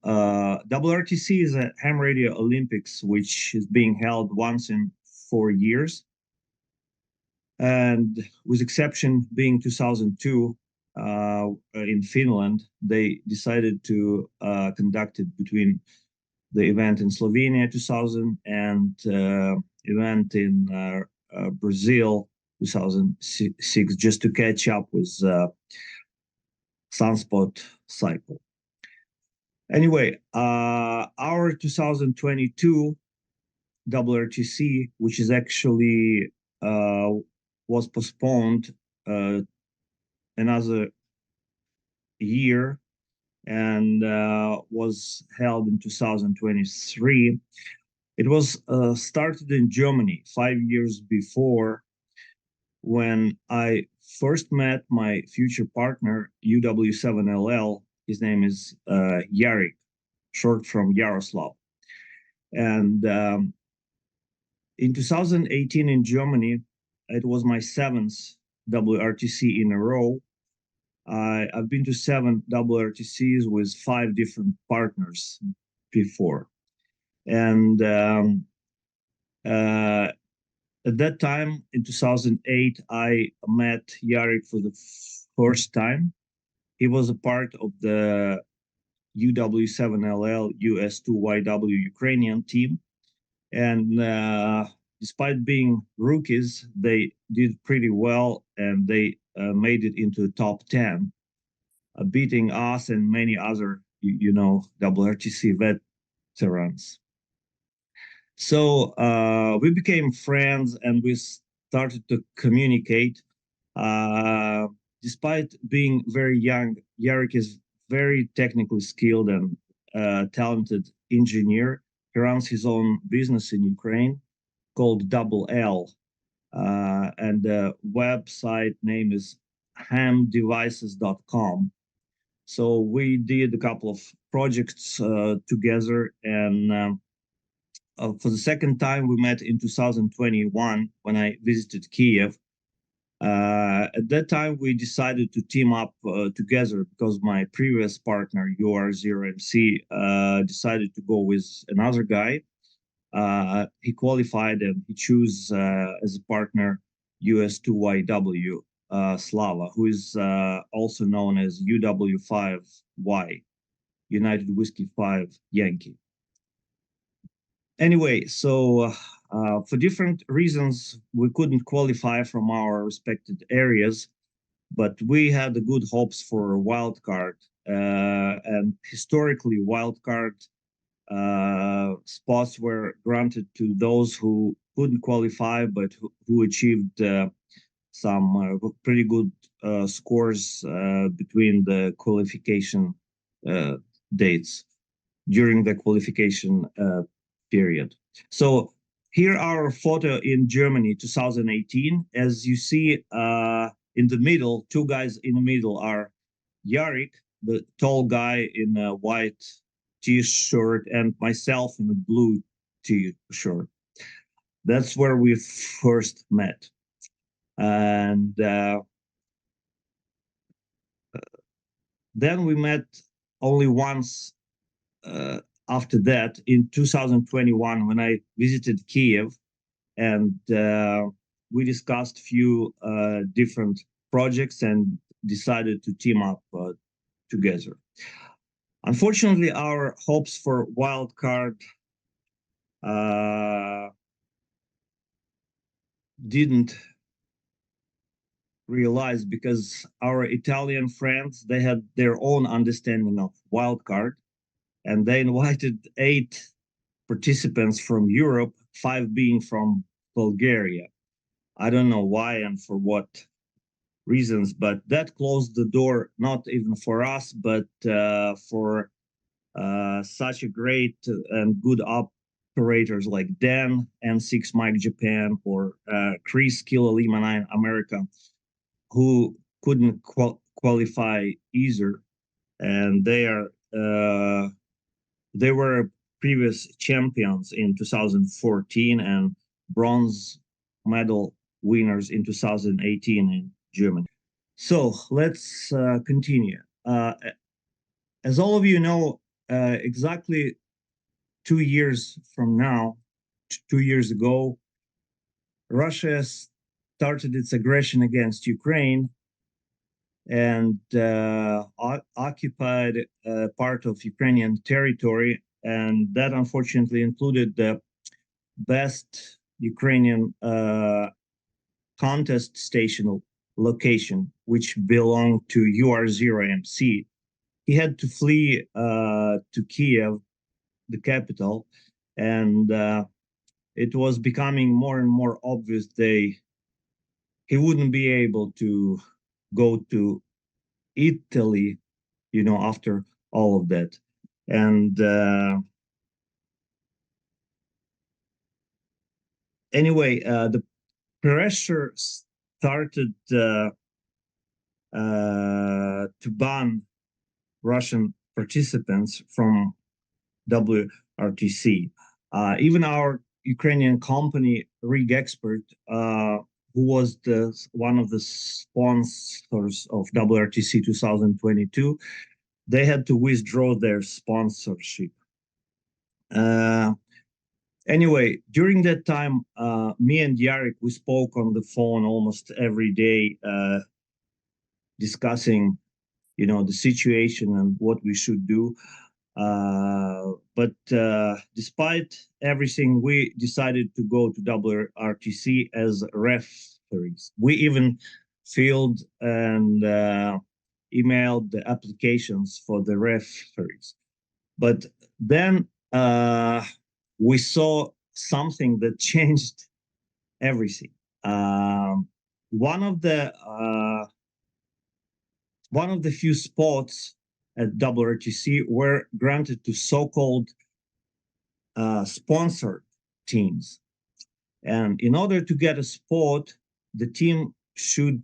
WRTC is a ham radio Olympics, which is being held once in 4 years. And with exception being 2002 in Finland, they decided to conduct it between the event in Slovenia 2000 and event in Brazil 2006, just to catch up with sunspot cycle. Anyway, our 2022 WRTC, which is actually was postponed another year and was held in 2023. It was started in Germany 5 years before, when I first met my future partner, UW7LL. His name is Yarik, short from Yaroslav. And in 2018 in Germany, it was my 7th WRTC in a row. I've been to 7 WRTCs with 5 different partners before. And at that time, in 2008, I met Yarik for the first time. He was a part of the UW7LL US2YW Ukrainian team. And despite being rookies, they did pretty well, and they made it into the top 10, beating us and many other, WRTC veterans. So we became friends and we started to communicate. Despite being very young, Yarik is very technically skilled and talented engineer. He runs his own business in Ukraine called Double L, and the website name is hamdevices.com. So we did a couple of projects together, and for the second time we met in 2021 when I visited Kiev. At that time, we decided to team up together because my previous partner, UR0MC, decided to go with another guy. He qualified and he chose as a partner US2YW Slava, who is also known as UW5Y, United Whiskey 5 Yankee. Anyway, so for different reasons, we couldn't qualify from our respected areas, but we had the good hopes for a wild card. And historically, wild card spots were granted to those who couldn't qualify, but who achieved some pretty good scores between the qualification dates during the qualification period. So here our photo in Germany 2018. As you see in the middle, 2 guys in the middle are Yarik, the tall guy in a white t-shirt, and myself in a blue t-shirt. That's where we first met. And then we met only once after that in 2021 when I visited Kiev, and we discussed a few different projects and decided to team up together. Unfortunately, our hopes for wildcard didn't realize, because our Italian friends, they had their own understanding of wildcard, and they invited 8 participants from Europe, 5 being from Bulgaria. I don't know why and for what reasons, but that closed the door, not even for us, but for such a great and good operators like Dan, N6 Mike Japan, or Chris Kilo Lima 9 America, who couldn't qualify either. And they were previous champions in 2014 and bronze medal winners in 2018 in Germany. So let's continue. As all of you know, exactly 2 years from now, 2 years ago, Russia started its aggression against Ukraine and occupied part of Ukrainian territory. And that unfortunately included the best Ukrainian contest station location, which belonged to UR0MC. He had to flee to Kiev, the capital, and it was becoming more and more obvious he wouldn't be able to go to Italy, after all of that. And anyway, the pressure started to ban Russian participants from WRTC. Even our Ukrainian company, Rig Expert, who was one of the sponsors of WRTC 2022, they had to withdraw their sponsorship. Anyway, during that time, me and Yarik, we spoke on the phone almost every day, discussing, the situation and what we should do. But despite everything, we decided to go to WRTC as referees. We even filled and emailed the applications for the referees. But then we saw something that changed everything. One of the few spots at WRTC were granted to so-called sponsored teams. And in order to get a spot, the team should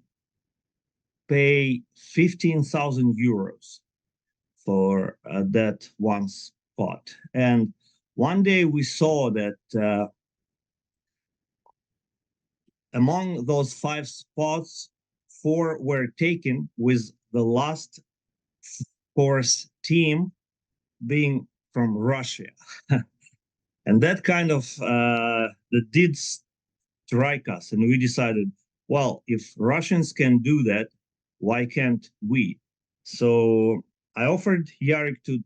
pay 15,000 euros for that one spot. And one day we saw that among those 5 spots, 4 were taken, with the last 4th team being from Russia. And that kind of that did strike us, and we decided, well, if Russians can do that, why can't we? So I offered Yarik to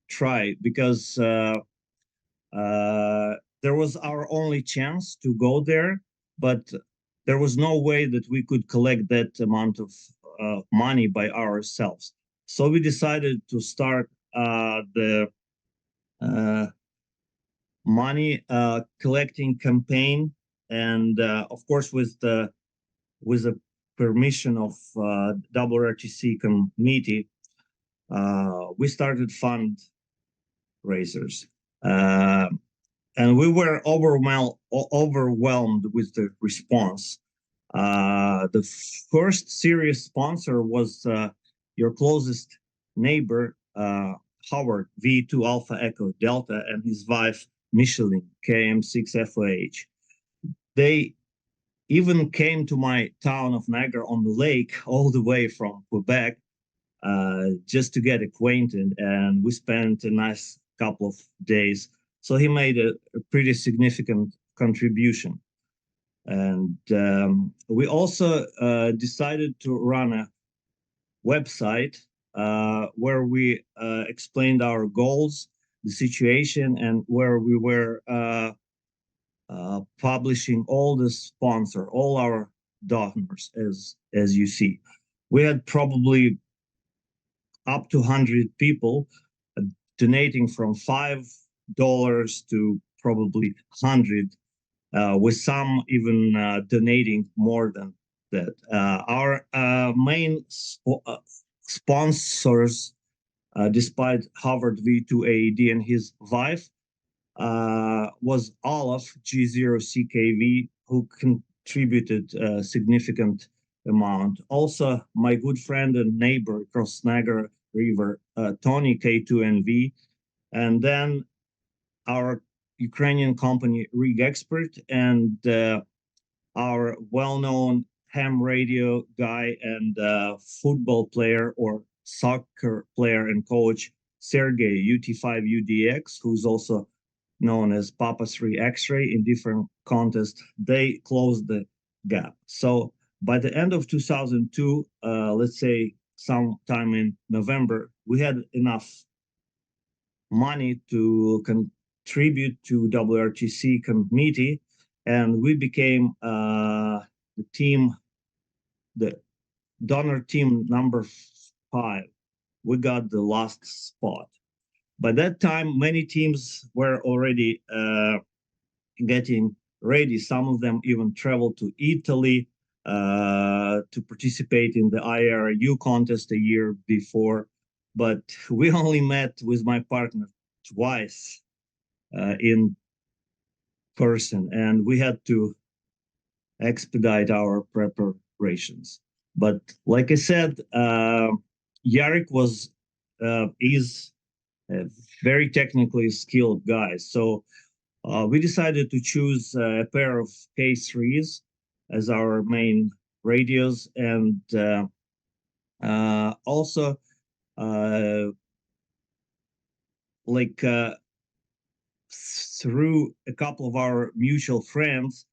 try, because there was our only chance to go there, but there was no way that we could collect that amount of money by ourselves. So we decided to start the money collecting campaign, and of course with the permission of WRTC committee, we started fundraisers, and we were overwhelmed with the response. The first serious sponsor was your closest neighbor, Howard V2 Alpha Echo Delta, and his wife Michelin KM6FOH. They even came to my town of Niagara on the Lake, all the way from Quebec, just to get acquainted, and we spent a nice couple of days. So he made a pretty significant contribution. And we also decided to run a website where we explained our goals, the situation, and where we were publishing all the sponsor, all our donors, as you see. We had probably up to 100 people donating from $5 to probably 100, with some even donating more than that. Our main sponsors, despite Harvard V2AED and his wife, was Olaf G0CKV, who contributed a significant amount. Also, my good friend and neighbor across Niagara River, Tony K2NV, and then our Ukrainian company Rig Expert, and our well-known ham radio guy and football player or soccer player and coach, Sergey UT5UDX, who's also known as Papa 3 X-Ray in different contests, they closed the gap. So by the end of 2002, let's say sometime in November, we had enough money to contribute to WRTC committee, and we became the team, the donor team number 5. We got the last spot. By that time, many teams were already getting ready. Some of them even traveled to Italy to participate in the IRU contest a year before. But we only met with my partner twice in person, and we had to expedite our preparations. But like I said, Yarik is a very technically skilled guy. So we decided to choose a pair of K3s as our main radios, and also like through a couple of our mutual friends,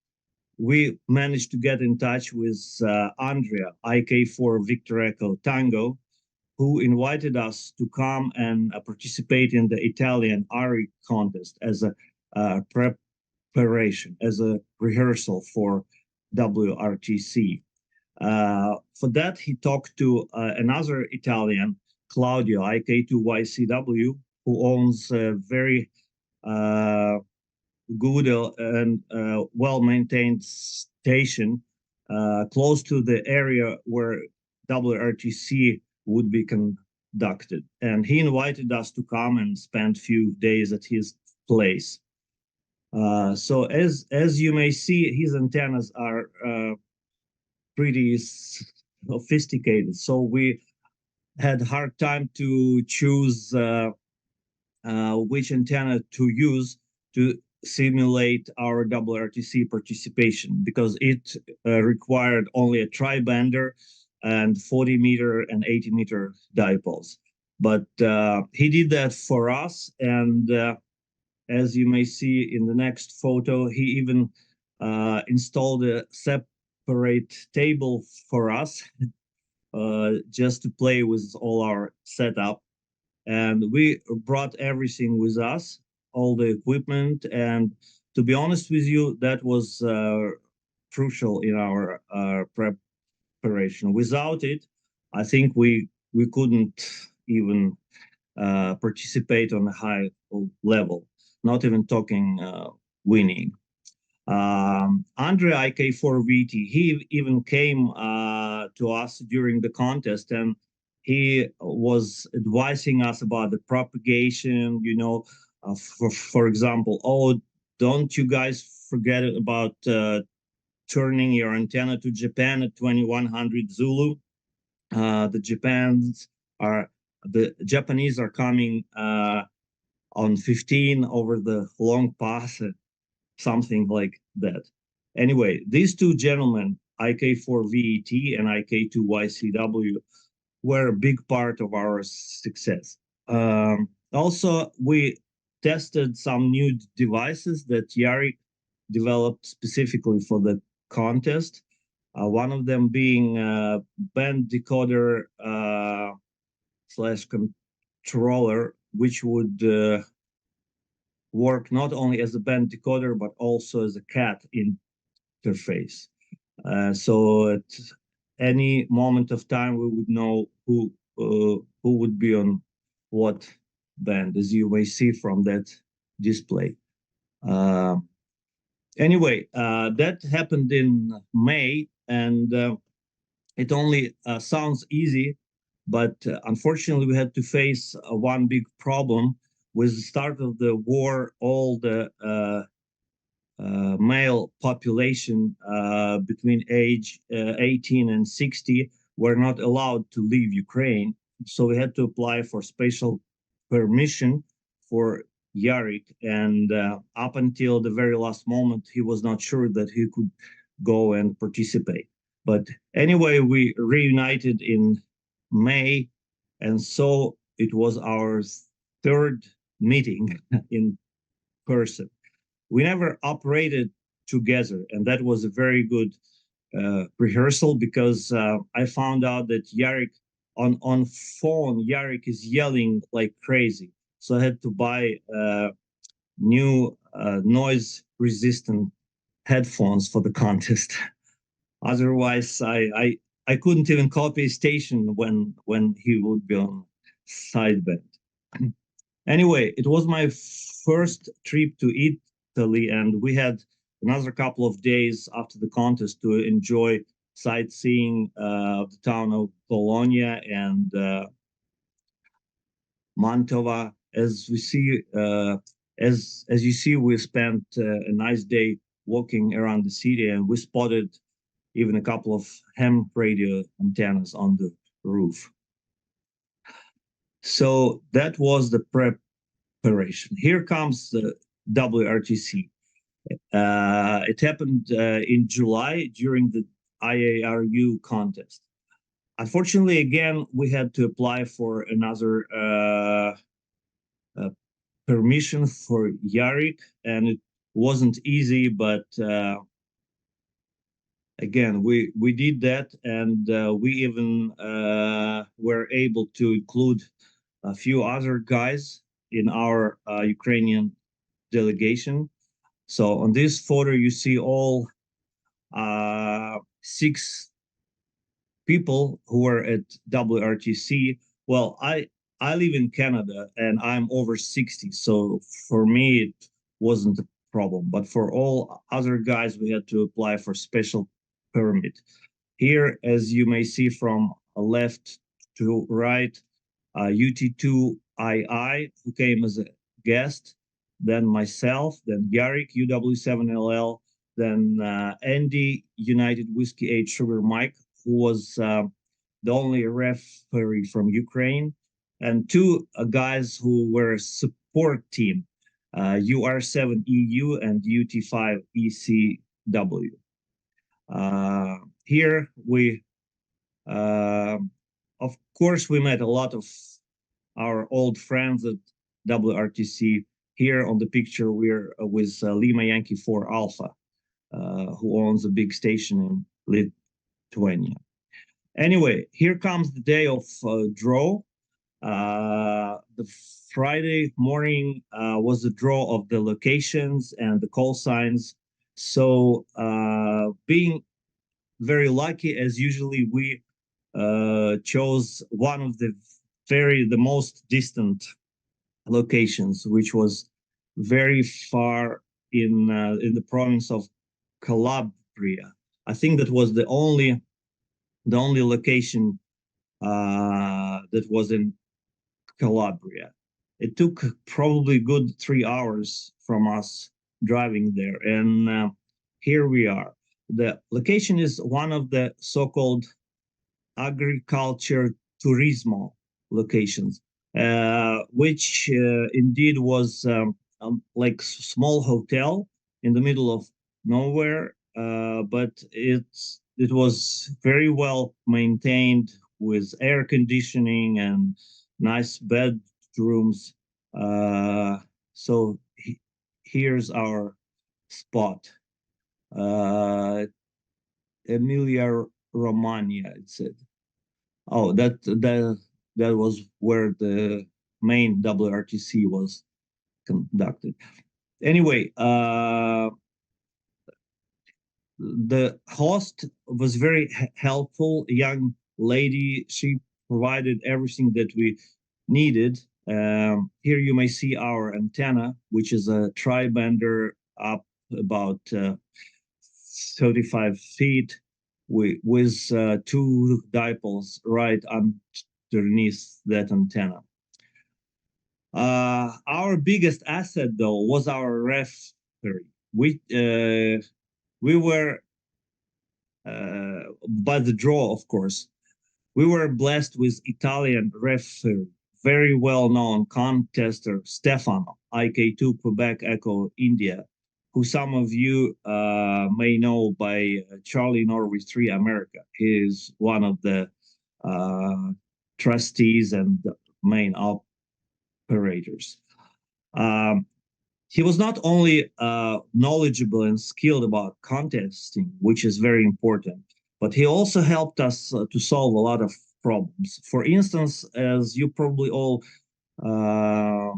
we managed to get in touch with Andrea, IK4 Victor Echo Tango, who invited us to come and participate in the Italian ARI contest as a preparation, as a rehearsal for WRTC. For that, he talked to another Italian, Claudio, IK2YCW, who owns a very good and well-maintained station close to the area where WRTC would be conducted. And he invited us to come and spend a few days at his place. So as you may see, his antennas are pretty sophisticated. So we had a hard time to choose which antenna to use to simulate our WRTC participation, because it required only a tri-bander and 40-meter and 80-meter dipoles. But he did that for us, and as you may see in the next photo, he even installed a separate table for us just to play with all our setup. And we brought everything with us, all the equipment. And to be honest with you, that was crucial in our preparation. Without it, I think we couldn't even participate on a high level, not even talking winning. Andre IK4VT, he even came to us during the contest, and he was advising us about the propagation, you know, for example, oh, don't you guys forget about turning your antenna to Japan at 2100 Zulu. The Japanese are coming on 15 over the long pass, something like that. Anyway, these two gentlemen, IK4VET and IK2YCW, were a big part of our success. Also, we tested some new devices that Yarik developed specifically for the contest. One of them being a band decoder slash controller, which would work not only as a band decoder, but also as a CAT interface. So at any moment of time, we would know who would be on what band, as you may see from that display. Anyway, that happened in May, and it only sounds easy, but unfortunately, we had to face one big problem. With the start of the war, all the male population between age 18 and 60 were not allowed to leave Ukraine. So we had to apply for special permission for Yarik. And up until the very last moment, he was not sure that he could go and participate. But anyway, we reunited in May. And so it was our third meeting in person. We never operated together, and that was a very good rehearsal, because I found out that Yarik on phone, Yarik is yelling like crazy. So I had to buy new noise resistant headphones for the contest. Otherwise, I couldn't even copy a station when he would be on sideband. Anyway, it was my first trip to Italy, and we had another couple of days after the contest to enjoy sightseeing the town of Bologna and Mantova. As we see, as you see, we spent a nice day walking around the city, and we spotted even a couple of ham radio antennas on the roof. So that was the preparation. Here comes the WRTC. It happened in July during the IARU contest. Unfortunately, again, we had to apply for another permission for Yarik, and it wasn't easy, but again, we did that, and we even were able to include a few other guys in our Ukrainian delegation. So on this photo, you see all 6 people who were at WRTC. Well, I live in Canada and I'm over 60, so for me it wasn't a problem. But for all other guys, we had to apply for special permit. Here, as you may see from left to right, UT2II, who came as a guest, then myself, then Yarik UW7LL, then Andy United Whiskey 8 Sugar Mike, who was the only referee from Ukraine, and 2 guys who were a support team, UR7EU and UT5ECW. Here we, of course, we met a lot of our old friends at WRTC. Here on the picture, we're with Lima Yankee 4 Alpha, who owns a big station in Lithuania. Anyway, here comes the day of draw. The Friday morning was the draw of the locations and the call signs. So being very lucky, as usually, we chose one of the most distant locations, which was very far in the province of Calabria. I think that was the only location that was in Calabria. It took probably good 3 hours from us driving there, and here we are. The location is one of the so-called agriculture turismo locations, which indeed was like small hotel in the middle of nowhere, but it was very well maintained with air conditioning and nice bedrooms. So here's our spot. Emilia Romagna, it said. Oh, that was where the main WRTC was conducted. Anyway, the host was very helpful, a young lady. She provided everything that we needed. Here you may see our antenna, which is a tri-bander up about 35 feet with 2 dipoles right underneath that antenna. Our biggest asset, though, was our referee. We were, by the draw, of course, we were blessed with Italian referee, very well-known contester, Stefano, IK2 Quebec Echo India, who some of you may know by Charlie Norway 3 America. He is one of the trustees and the main operators. Um, he was not only knowledgeable and skilled about contesting, which is very important, but he also helped us to solve a lot of problems. For instance, as you probably all uh,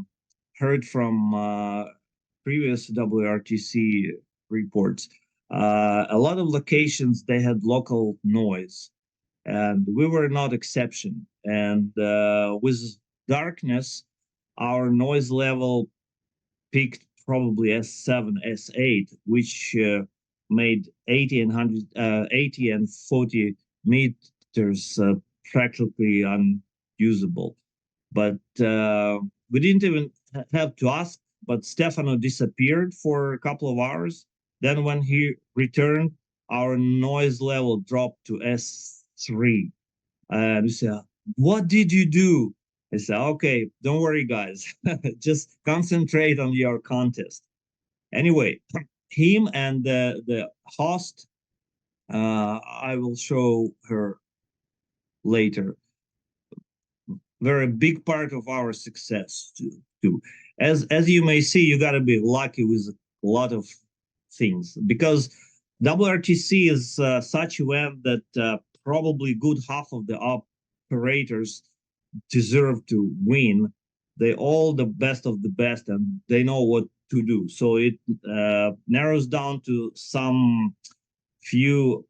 heard from previous WRTC reports, a lot of locations they had local noise, and we were not exception. And with darkness, our noise level peaked probably S7, S8, which made 80 and 100, 80 and 40 meters practically unusable. But we didn't even have to ask, but Stefano disappeared for a couple of hours. Then when he returned, our noise level dropped to S3. And we said, what did you do? I said, okay, don't worry, guys. Just concentrate on your contest. Anyway, him and the host, I will show her later, were a big part of our success too. As you may see, you got to be lucky with a lot of things, because WRTC is such event that probably good half of the operators deserve to win. They all the best of the best, and they know what to do. So it narrows down to some few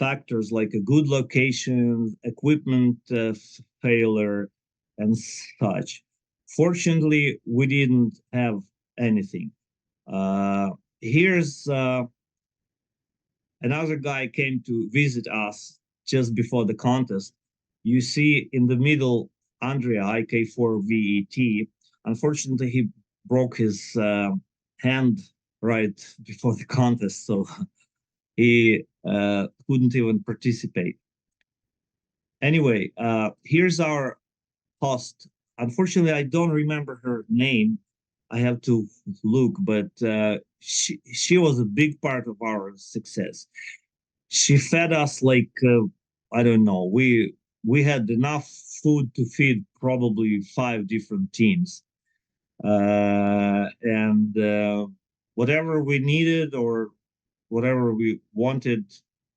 factors like a good location, equipment failure, and such. Fortunately, we didn't have anything. Here's another guy came to visit us just before the contest. You see in the middle, Andrea, IK4VET. Unfortunately, he broke his hand right before the contest, so he couldn't even participate. Anyway, here's our host. Unfortunately, I don't remember her name. I have to look, but she was a big part of our success. She fed us like I don't know. We had enough food to feed probably 5 different teams, and whatever we needed or whatever we wanted,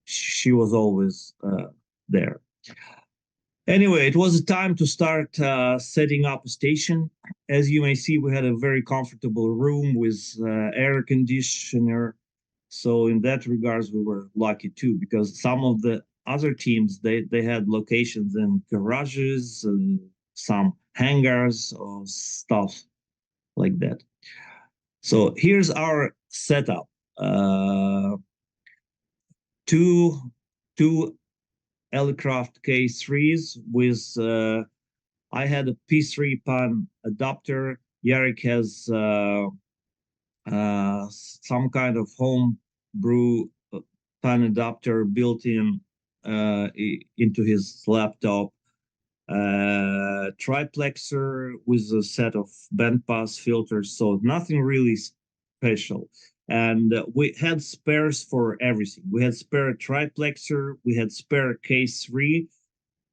she was always there. Anyway, it was time to start setting up a station. As you may see, we had a very comfortable room with air conditioner. So in that regards, we were lucky too, because some of the other teams, they had locations in garages and some hangars or stuff like that. So here's our setup. Two two aircraft K3s with I had a P3 pan adapter. Yarik has some kind of home brew pan adapter built in into his laptop. Triplexer with a set of bandpass filters, so nothing really special. And we had spares for everything. We had spare triplexer, we had spare K3,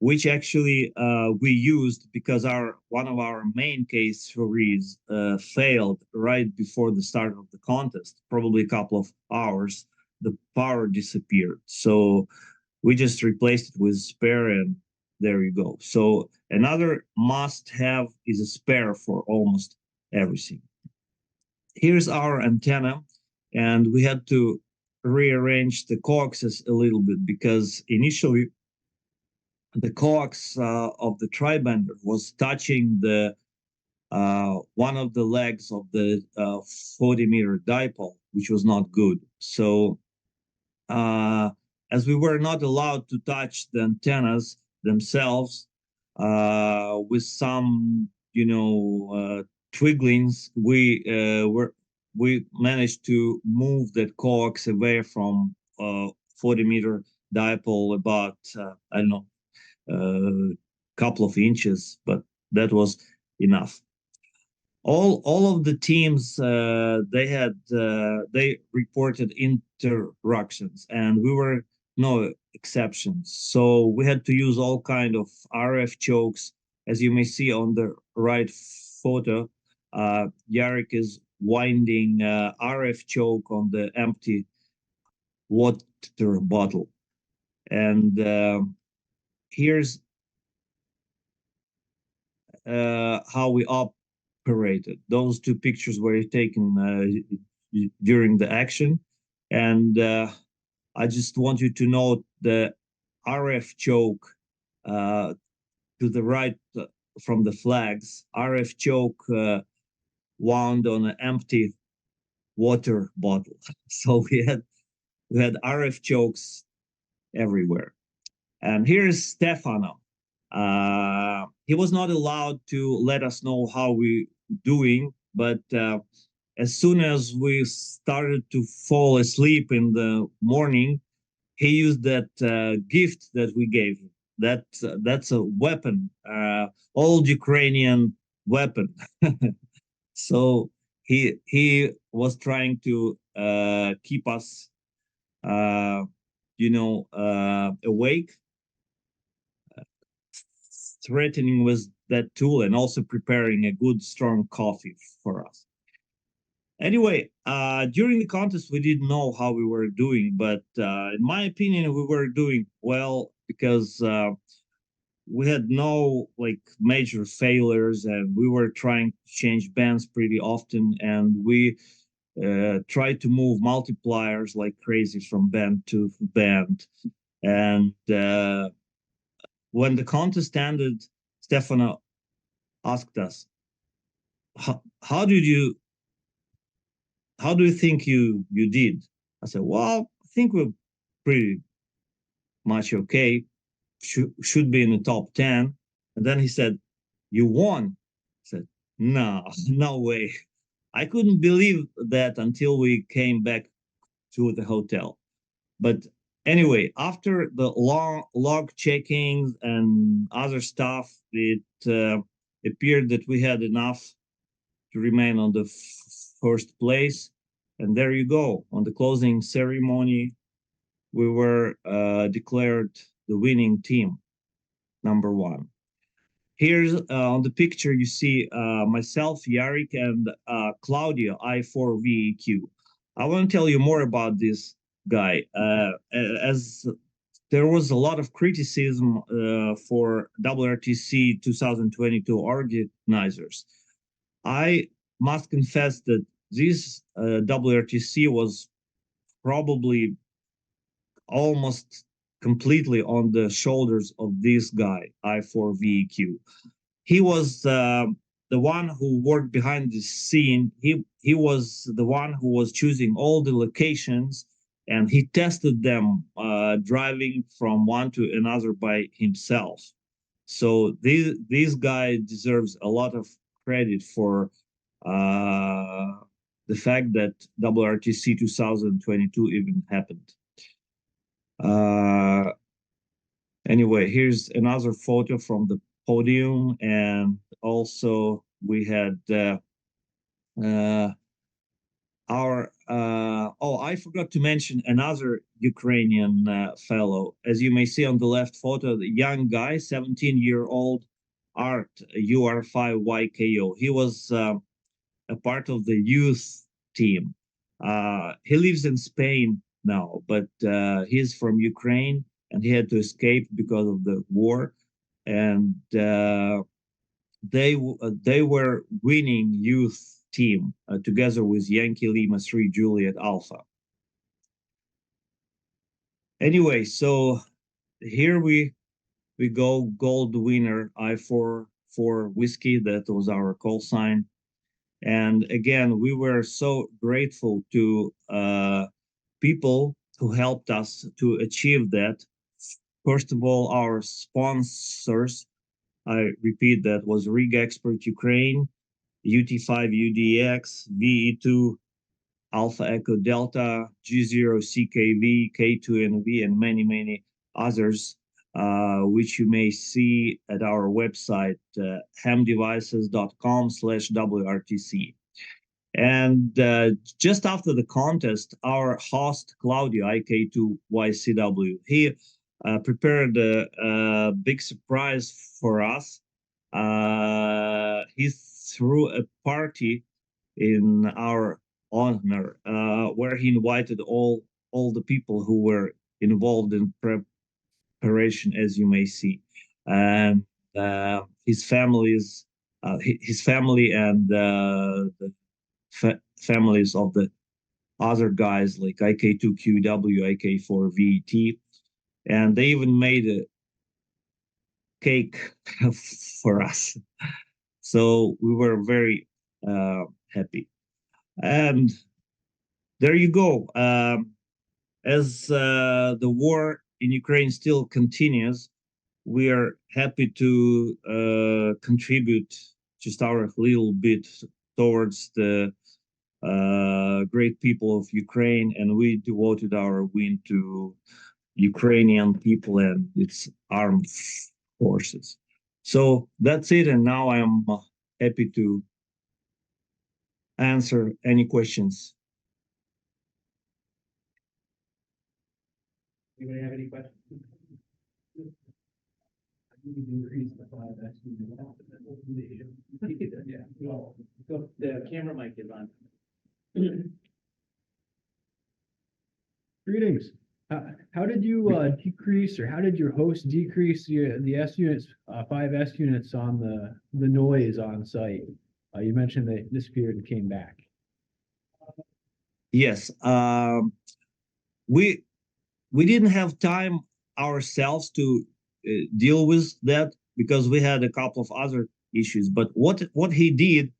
which actually we used because our one of our main K3s failed right before the start of the contest, probably a couple of hours. The power disappeared, so we just replaced it with spare, and there you go. So another must-have is a spare for almost everything. Here's our antenna, and we had to rearrange the coaxes a little bit because initially the coax of the tribender was touching the one of the legs of the 40-meter dipole, which was not good. So as we were not allowed to touch the antennas themselves, with some, twigglings, we managed to move that coax away from 40-meter dipole about I don't know, a couple of inches, but that was enough. All of the teams they reported interruptions, and we were no exceptions. So we had to use all kind of RF chokes, as you may see on the right photo, Yarik is winding RF choke on the empty water bottle. And here's how we operated. Those two pictures were taken during the action. And I just want you to note the RF choke to the right from the flags. RF choke wound on an empty water bottle. So we had RF chokes everywhere. And here's Stefano. He was not allowed to let us know how we doing, but as soon as we started to fall asleep in the morning, he used that gift that we gave him. That's a weapon, old Ukrainian weapon. So he was trying to keep us, awake, threatening with that tool, and also preparing a good strong coffee for us. Anyway, during the contest, we didn't know how we were doing, but in my opinion, we were doing well because we had no major failures, and we were trying to change bands pretty often, and we tried to move multipliers like crazy from band to band. And when the contest ended, Stefano asked us, how do you think you did? I said, well, I think we're pretty much okay. Should be in the top 10. And then he said, you won. I said, no, no way. I couldn't believe that until we came back to the hotel. But anyway, after the long log checkings and other stuff, it appeared that we had enough to remain on the first place. And there you go. On the closing ceremony, we were declared the winning team, number one. Here's on the picture, you see myself, Yarik, and Claudio, I4VEQ. I want to tell you more about this guy. As there was a lot of criticism for WRTC 2022 organizers. I must confess that this WRTC was probably almost completely on the shoulders of this guy, I4VEQ. He was the one who worked behind the scene. He was the one who was choosing all the locations, and he tested them driving from one to another by himself. So this guy deserves a lot of credit for the fact that WRTC 2022 even happened. Anyway, here's another photo from the podium, and also we had I forgot to mention another Ukrainian fellow. As you may see on the left photo, the young guy, 17-year-old Art UR5YKO. He was a part of the youth team. He lives in Spain now, but he's from Ukraine, and he had to escape because of the war. And they were winning youth team together with Yankee Lima 3 Juliet Alpha. Anyway, so here we go, gold winner, I4 whiskey. That was our call sign. And again, we were so grateful to people who helped us to achieve that. First of all, our sponsors, I repeat, that was Rig Expert Ukraine, UT5UDX, VE2, Alpha Echo Delta, G0CKV, K2NV, and many, many others, which you may see at our website, hamdevices.com/WRTC. And just after the contest, our host, Claudio, IK2YCW, he prepared a big surprise for us. He threw a party in our honor, where he invited all the people who were involved in preparation, as you may see, and his families, his family, and the families of the other guys like IK2QW, IK4VET, and they even made a cake for us. So we were very happy. And there you go. As the war in Ukraine still continues, we are happy to contribute just our little bit towards the great people of Ukraine, and we devoted our win to Ukrainian people and its armed forces. So that's it, and now I'm happy to answer any questions. Anybody have any questions? Yeah, well, the camera mic is on. Greetings. How did you decrease, or how did your host decrease the S units, 5S units on the noise on site? You mentioned they disappeared and came back. Yes, we didn't have time ourselves to deal with that because we had a couple of other issues. But what he did,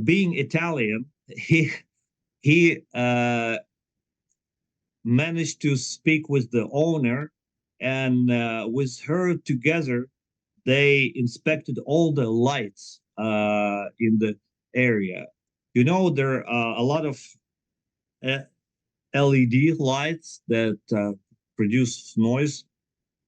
being Italian, he managed to speak with the owner, and with her together, they inspected all the lights in the area. You know, there are a lot of LED lights that produce noise.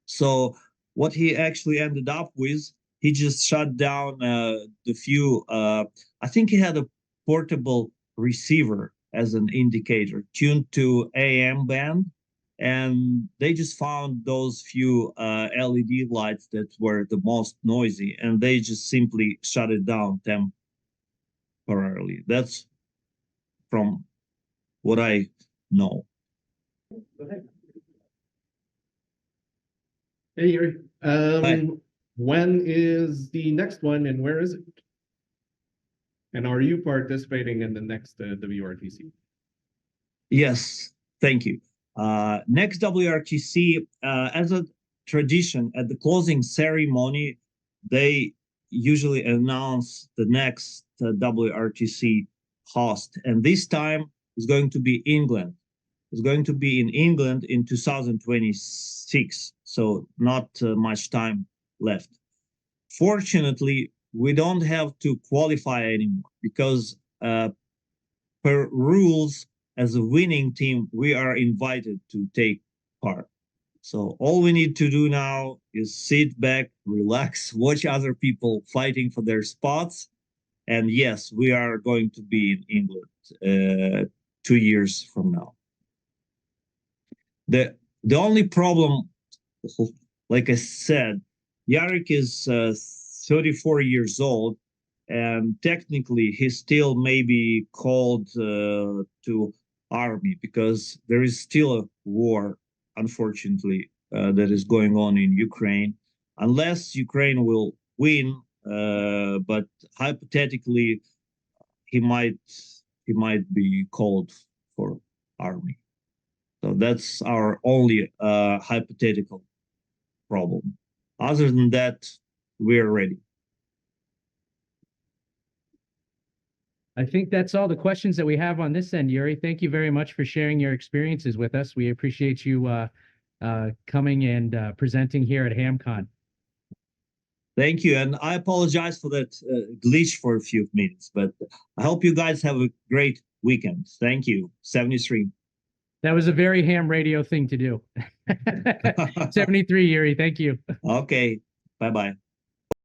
So what he actually ended up with, he just shut down the few, I think he had a portable receiver as an indicator tuned to AM band, and they just found those few LED lights that were the most noisy, and they just simply shut it down temporarily. That's from what I know. Go ahead. Hey, Yuri. Hi. When is the next one and where is it? And are you participating in the next WRTC? Yes, thank you. Next WRTC, as a tradition, at the closing ceremony, they usually announce the next WRTC host, and this time is going to be England. It's going to be in England in 2026, so not much time left. Fortunately, we don't have to qualify anymore because per rules, as a winning team, we are invited to take part. So all we need to do now is sit back, relax, watch other people fighting for their spots. And yes, we are going to be in England 2 years from now. The only problem, like I said, Yarik is 34 years old, and technically he still may be called to army because there is still a war, unfortunately, that is going on in Ukraine. Unless Ukraine will win, but hypothetically, he might be called for army. So that's our only hypothetical problem. Other than that, we're ready. I think that's all the questions that we have on this end, Yuri. Thank you very much for sharing your experiences with us. We appreciate you coming and presenting here at HamCon. Thank you, and I apologize for that glitch for a few minutes, but I hope you guys have a great weekend. Thank you. 73. That was a very ham radio thing to do. 73, Yuri. Thank you. Okay. Bye-bye.